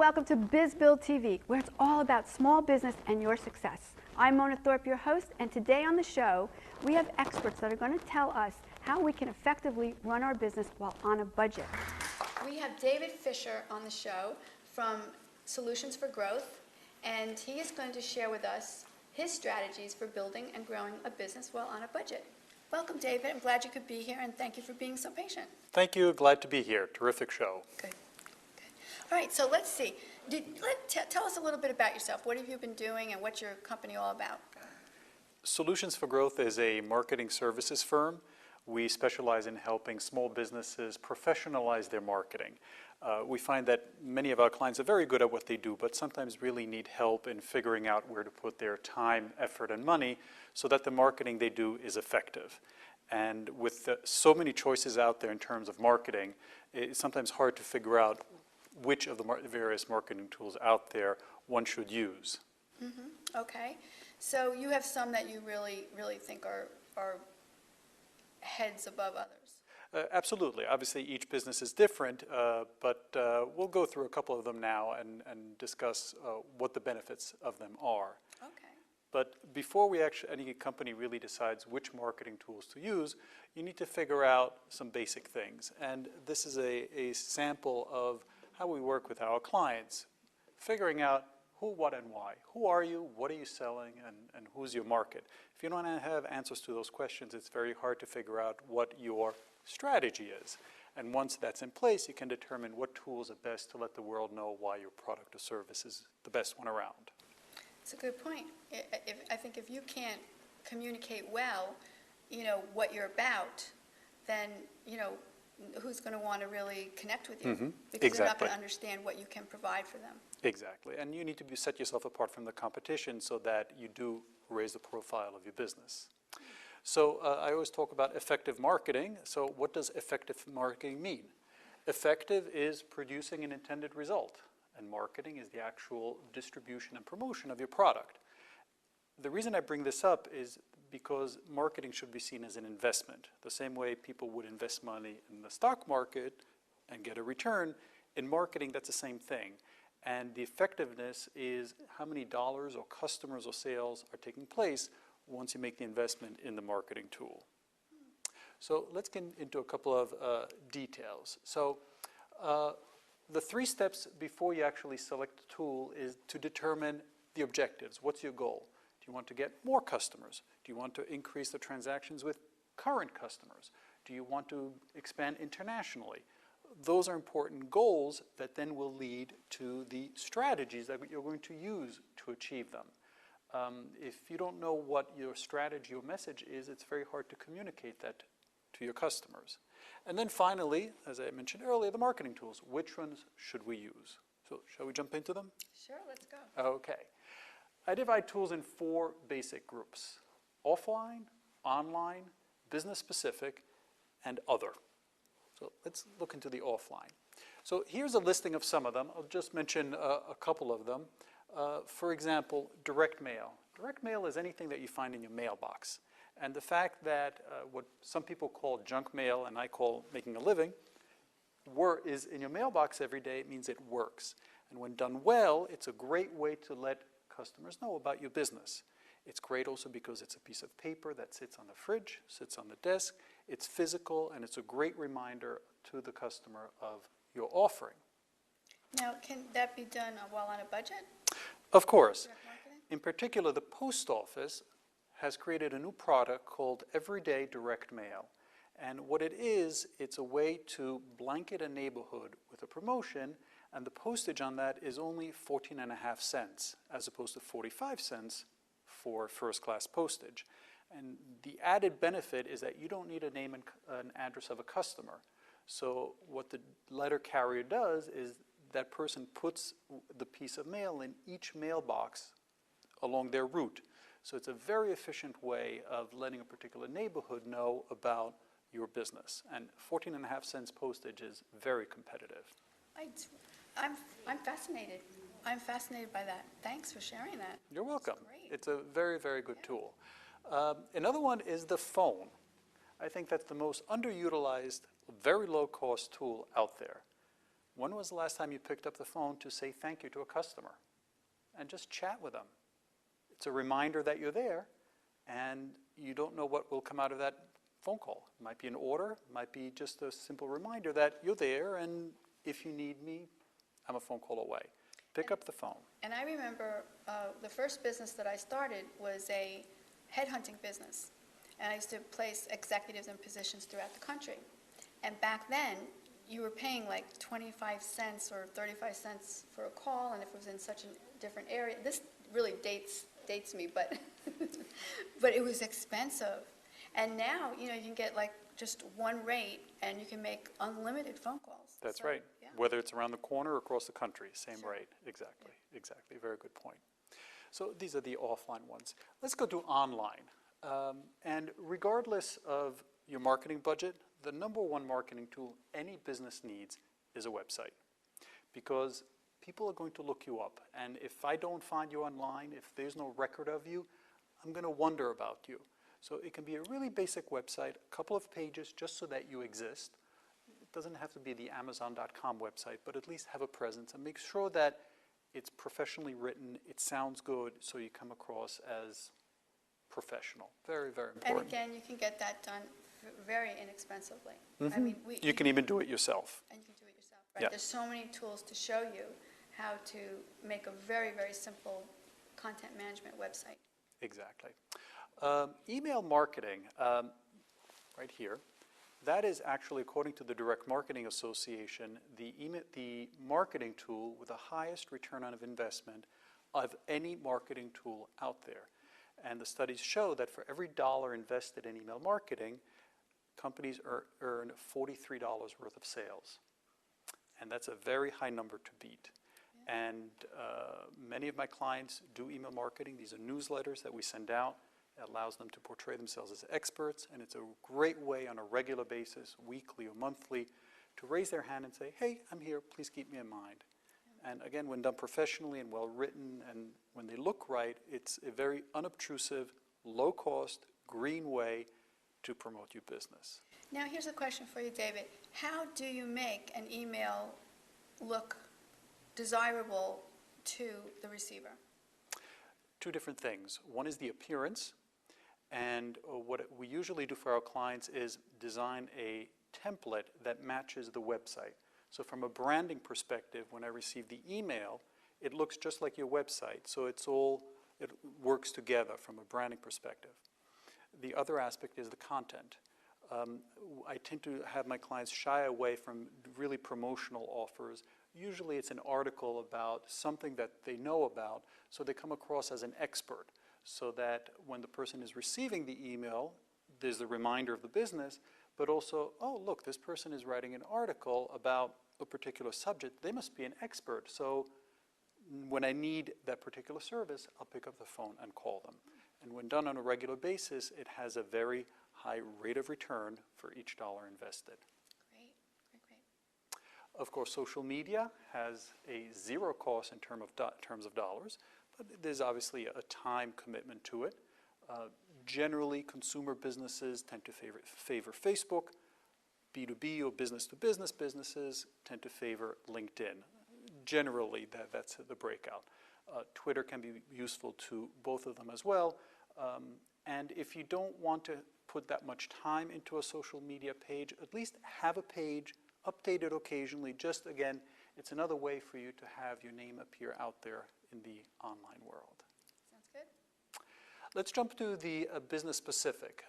welcome to BizBuild TV, where it's all about small business and your success. I'm Mona Thorpe, your host, and today on the show, we have experts that are going to tell us how we can effectively run our business while on a budget. We have David Fischer on the show from Solutions for Growth, and he is going to share with us his strategies for building and growing a business while on a budget. Welcome, David. I'm glad you could be here, and thank you for being so patient. Thank you. Glad to be here. Terrific show. Good. All right, so let's see. Tell us a little bit about yourself. What have you been doing and what's your company all about? Solutions for Growth is a marketing services firm. We specialize in helping small businesses professionalize their marketing. We find that many of our clients are very good at what they do, but sometimes really need help in figuring out where to put their time, effort, and money so that the marketing they do is effective. And with so many choices out there in terms of marketing, it's sometimes hard to figure out which of the various marketing tools out there one should use. Mm-hmm. Okay. So you have some that you really think are heads above others. Absolutely. Obviously, each business is different, but we'll go through a couple of them now and discuss what the benefits of them are. Okay. But before any company really decides which marketing tools to use, you need to figure out some basic things. And this is a sample of how we work with our clients, figuring out who, what, and why. Who are you, what are you selling, and who's your market? If you don't have answers to those questions, it's very hard to figure out what your strategy is. And once that's in place, you can determine what tools are best to let the world know why your product or service is the best one around. It's a good point. I think if you can't communicate well, what you're about, then, who's going to want to really connect with you? Mm-hmm. Because Exactly. they're not going to understand what you can provide for them. Exactly. And you need to set yourself apart from the competition so that you do raise the profile of your business. So I always talk about effective marketing. So what does effective marketing mean? Effective is producing an intended result, and marketing is the actual distribution and promotion of your product. The reason I bring this up is because marketing should be seen as an investment. The same way people would invest money in the stock market and get a return, in marketing that's the same thing. And the effectiveness is how many dollars or customers or sales are taking place once you make the investment in the marketing tool. So let's get into a couple of details. So the 3 steps before you actually select the tool is to determine the objectives. What's your goal? Do you want to get more customers? Do you want to increase the transactions with current customers? Do you want to expand internationally? Those are important goals that then will lead to the strategies that you're going to use to achieve them. If you don't know what your strategy or message is, it's very hard to communicate that to your customers. And then finally, as I mentioned earlier, the marketing tools. Which ones should we use? So shall we jump into them? Sure, let's go. Okay. I divide tools in 4 basic groups: offline, online, business-specific, and other. So let's look into the offline. So here's a listing of some of them. I'll just mention a couple of them. For example, direct mail. Direct mail is anything that you find in your mailbox. And the fact that what some people call junk mail and I call making a living is in your mailbox every day, it means it works. And when done well, it's a great way to let customers know about your business. It's great also because it's a piece of paper that sits on the fridge, sits on the desk, it's physical, and it's a great reminder to the customer of your offering. Now, can that be done while on a budget? Of course. In particular, the post office has created a new product called Everyday Direct Mail. And what it is, it's a way to blanket a neighborhood with a promotion, and the postage on that is only 14.5 cents, as opposed to 45 cents for first-class postage. And the added benefit is that you don't need a name and an address of a customer. So what the letter carrier does is that person puts the piece of mail in each mailbox along their route. So it's a very efficient way of letting a particular neighborhood know about your business. And 14.5 cents postage is very competitive. I'm fascinated. I'm fascinated by that. Thanks for sharing that. You're welcome. Great. It's a very, very good tool. Another one is the phone. I think that's the most underutilized, very low-cost tool out there. When was the last time you picked up the phone to say thank you to a customer and just chat with them? It's a reminder that you're there, and you don't know what will come out of that phone call. It might be an order, it might be just a simple reminder that you're there, and if you need me, I'm a phone call away. Pick up the phone. And I remember the first business that I started was a headhunting business. And I used to place executives in positions throughout the country. And back then, you were paying like 25 cents or 35 cents for a call, and if it was in such a different area, this really dates me, but but it was expensive. And now, you know, you can get like just one rate, and you can make unlimited phone calls. That's So, right. yeah. Whether it's around the corner or across the country, same Sure. rate. Exactly, exactly. Very good point. So these are the offline ones. Let's go to online. And regardless of your marketing budget, the number one marketing tool any business needs is a website. Because people are going to look you up. And if I don't find you online, if there's no record of you, I'm going to wonder about you. So it can be a really basic website, a couple of pages just so that you exist. It doesn't have to be the Amazon.com website, but at least have a presence and make sure that it's professionally written, it sounds good, so you come across as professional. Very, very And important. again, you can get that done very inexpensively. I mean, You can even do it yourself. and you can do it yourself, right? Yeah. There's so many tools to show you how to make a very, very simple content management website. Exactly. Email marketing, right here, that is actually, according to the Direct Marketing Association, the marketing tool with the highest return on investment of any marketing tool out there. And the studies show that for every dollar invested in email marketing, companies earn $43 worth of sales. And that's a very high number to beat. Yeah. And many of my clients do email marketing. These are newsletters that we send out. It allows them to portray themselves as experts, and it's a great way on a regular basis, weekly or monthly, to raise their hand and say, hey, I'm here, please keep me in mind. And again, when done professionally and well written, and when they look right, it's a very unobtrusive, low-cost, green way to promote your business. Now, here's a question for you, David. How do you make an email look desirable to the receiver? Two different things. One is the appearance, and what we usually do for our clients is design a template that matches the website. So from a branding perspective, when I receive the email, it looks just like your website. So it works together from a branding perspective. The other aspect is the content. I tend to have my clients shy away from really promotional offers. Usually it's an article about something that they know about, so they come across as an expert, so that when the person is receiving the email, there's the reminder of the business, but also, oh, look, this person is writing an article about a particular subject. They must be an expert. So when I need that particular service, I'll pick up the phone and call them. And when done on a regular basis, it has a very high rate of return for each dollar invested. Great, great, great. Of course, social media has a zero cost in terms of dollars, but there's obviously a time commitment to it. Generally, consumer businesses tend to favor Facebook. B2B or business-to-business businesses tend to favor LinkedIn. Generally, that's the breakout. Twitter can be useful to both of them as well. And if you don't want to put that much time into a social media page, at least have a page, update it occasionally. Just, again, it's another way for you to have your name appear out there in the online world. Sounds good. Let's jump to the business specific.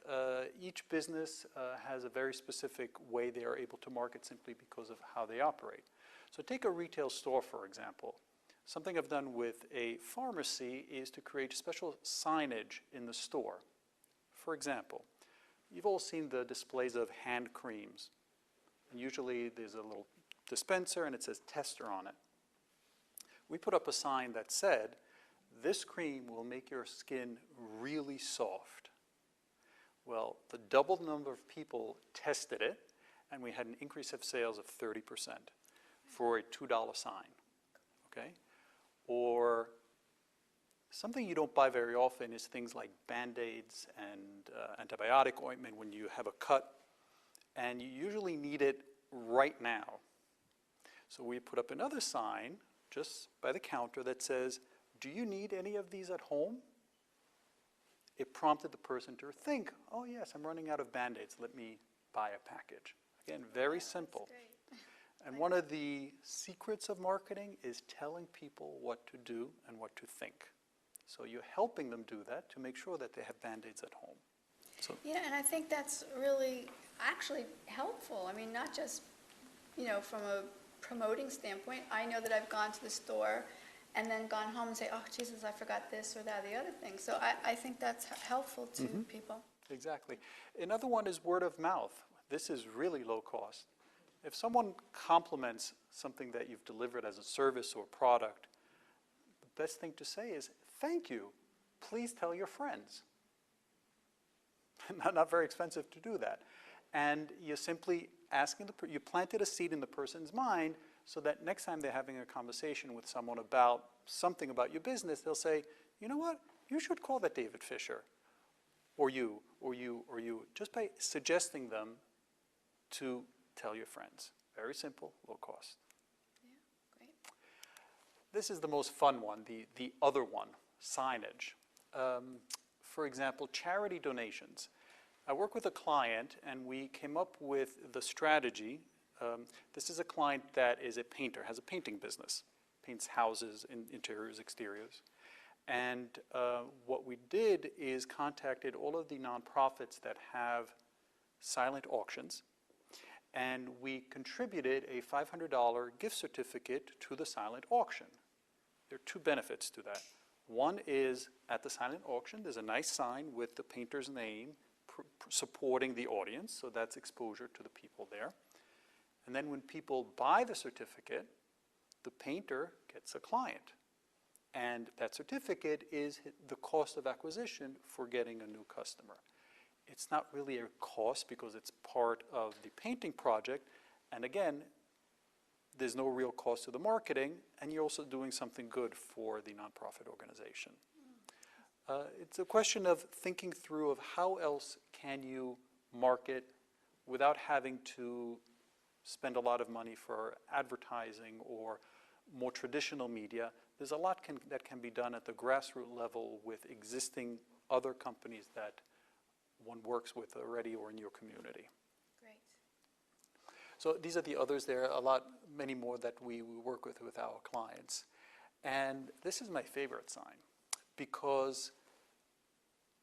Each business has a very specific way they are able to market simply because of how they operate. So take a retail store, for example. Something I've done with a pharmacy is to create special signage in the store. For example, you've all seen the displays of hand creams. And usually there's a little dispenser and it says tester on it. We put up a sign that said, this cream will make your skin really soft. Well, the double number of people tested it, and we had an increase of sales of 30% for a $2 sign, okay? Or something you don't buy very often is things like Band-Aids and antibiotic ointment when you have a cut, and you usually need it right now. So we put up another sign just by the counter that says, "Do you need any of these at home?" It prompted the person to think, "Oh yes, I'm running out of Band-Aids. Let me buy a package." Again, very simple. That's great. And one of the secrets of marketing is telling people what to do and what to think. So you're helping them do that to make sure that they have Band-Aids at home. So Yeah, and I think that's really actually helpful. I mean, not just, from a promoting standpoint. I know that I've gone to the store and then gone home and say, "Oh, Jesus, I forgot this or that or the other thing." So I think that's helpful to people. exactly. Another one is word of mouth. This is really low cost. If someone compliments something that you've delivered as a service or product, the best thing to say is, "Thank you. Please tell your friends." Not very expensive to do that. And you're simply asking, you planted a seed in the person's mind so that next time they're having a conversation with someone about something about your business, they'll say, "You know what? You should call that David Fischer." Or you, or you, or you. Just by suggesting them to tell your friends. Very simple, low cost. Yeah, great. This is the most fun one, the other one, signage. For example, charity donations. I work with a client and we came up with the strategy. This is a client that is a painter, has a painting business, paints houses, interiors, exteriors. And what we did is contacted all of the nonprofits that have silent auctions, and we contributed a $500 gift certificate to the silent auction. There are two benefits to that. One is at the silent auction, there's a nice sign with the painter's name supporting the audience, so that's exposure to the people there. And then when people buy the certificate, the painter gets a client. And that certificate is the cost of acquisition for getting a new customer. It's not really a cost because it's part of the painting project. And again, there's no real cost to the marketing, and you're also doing something good for the nonprofit organization. It's a question of thinking through of how else can you market without having to spend a lot of money for advertising or more traditional media. There's a lot that can be done at the grassroots level with existing other companies that one works with already or in your community. Great. So these are the others. There are many more that we work with our clients. And this is my favorite sign because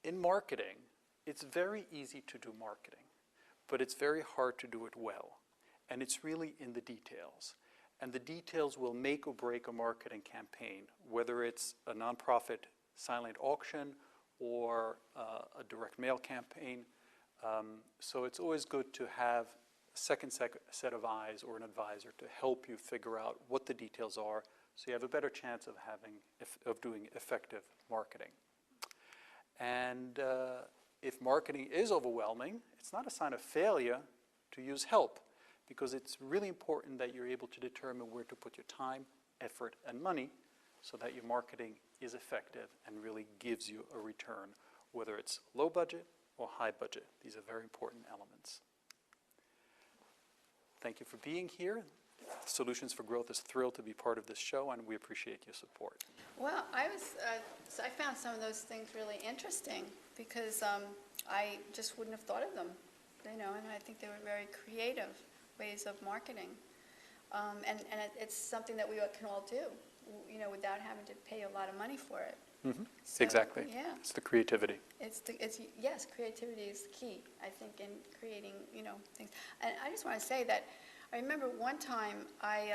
in marketing, it's very easy to do marketing, but it's very hard to do it well. And it's really in the details. And the details will make or break a marketing campaign, whether it's a nonprofit silent auction or a direct mail campaign. So it's always good to have a second set of eyes or an advisor to help you figure out what the details are so you have a better chance of doing effective marketing. And if marketing is overwhelming, it's not a sign of failure to use help, because it's really important that you're able to determine where to put your time, effort, and money so that your marketing is effective and really gives you a return, whether it's low budget or high budget. These are very important elements. Thank you for being here. Solutions for Growth is thrilled to be part of this show, and we appreciate your support. Well, I found some of those things really interesting because I just wouldn't have thought of them, and I think they were very creative ways of marketing. And it's something that we can all do, without having to pay a lot of money for it. Mm-hmm. So, Exactly. Yeah. It's the creativity. Yes, creativity is key, I think, in creating, things. And I just want to say that I remember one time I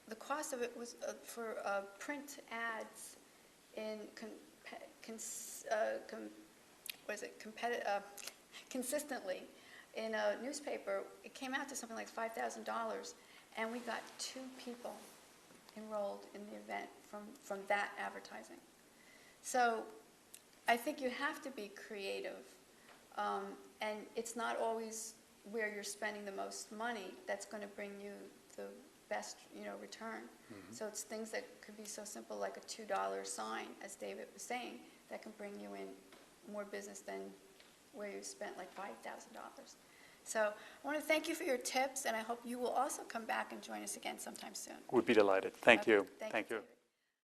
the cost of it was for print ads in consistently in a newspaper. It came out to something like $5,000, and we got 2 people enrolled in the event from that advertising. So I think you have to be creative, and it's not always where you're spending the most money that's going to bring you the best, return. Mm-hmm. So it's things that could be so simple like a $2 sign, as David was saying, that can bring you in more business than where you spent like $5,000. So I want to thank you for your tips, and I hope you will also come back and join us again sometime soon. We'd be delighted. Thank Okay. you. Thank you, Thank you. David.